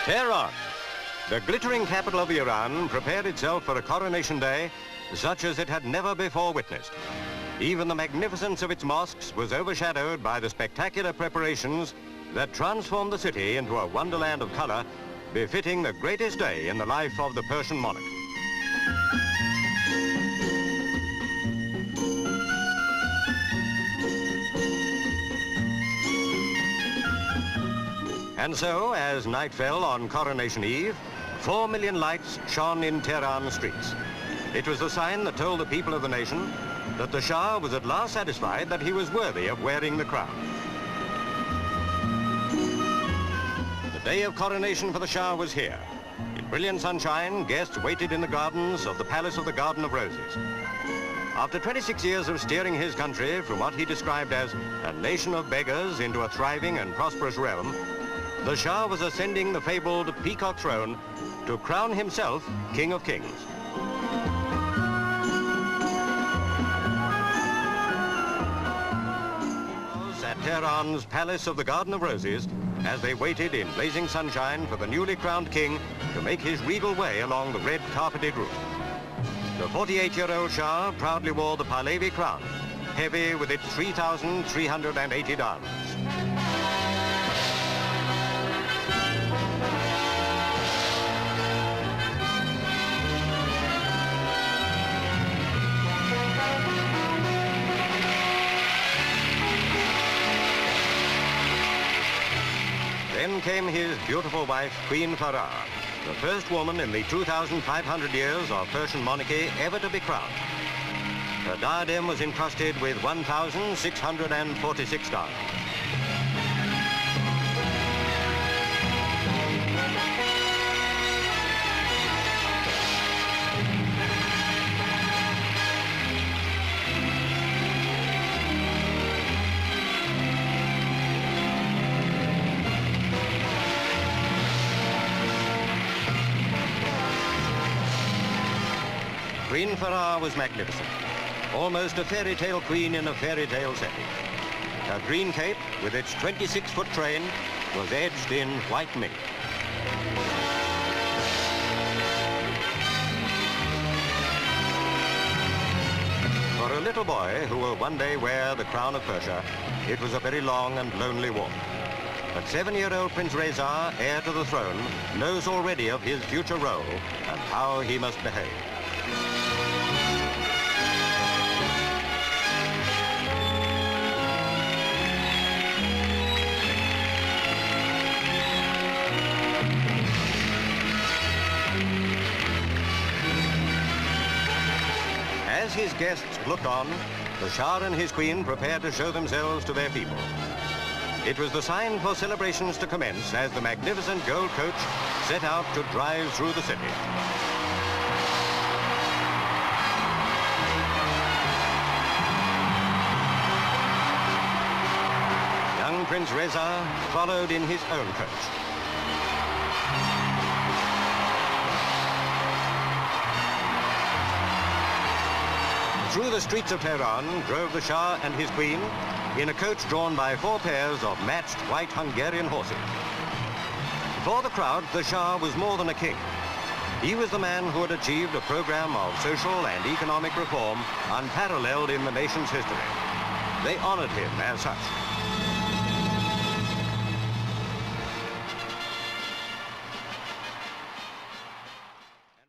Tehran, the glittering capital of Iran, prepared itself for a coronation day such as it had never before witnessed. Even the magnificence of its mosques was overshadowed by the spectacular preparations that transformed the city into a wonderland of color, befitting the greatest day in the life of the Persian monarch. And so, as night fell on Coronation Eve, 4 million lights shone in Tehran streets. It was the sign that told the people of the nation that the Shah was at last satisfied that he was worthy of wearing the crown. The day of coronation for the Shah was here. In brilliant sunshine, guests waited in the gardens of the Palace of the Garden of Roses. After 26 years of steering his country from what he described as a nation of beggars into a thriving and prosperous realm, the Shah was ascending the fabled peacock throne to crown himself King of Kings. At Tehran's Palace of the Garden of Roses, as they waited in blazing sunshine for the newly crowned king to make his regal way along the red carpeted roof. The 48-year-old Shah proudly wore the Pahlavi crown, heavy with its 3,380 diamonds. Then came his beautiful wife, Queen Farah, the first woman in the 2,500 years of Persian monarchy ever to be crowned. Her diadem was encrusted with 1,646 diamonds. Queen Farah was magnificent, almost a fairy tale queen in a fairy tale setting. Her green cape, with its 26-foot train, was edged in white mink. For a little boy who will one day wear the crown of Persia, it was a very long and lonely walk. But 7-year-old Prince Reza, heir to the throne, knows already of his future role and how he must behave. As his guests looked on, the Shah and his queen prepared to show themselves to their people. It was the sign for celebrations to commence as the magnificent gold coach set out to drive through the city. Young Prince Reza followed in his own coach. Through the streets of Tehran drove the Shah and his queen in a coach drawn by 4 pairs of matched white Hungarian horses. For the crowd, the Shah was more than a king. He was the man who had achieved a program of social and economic reform unparalleled in the nation's history. They honored him as such.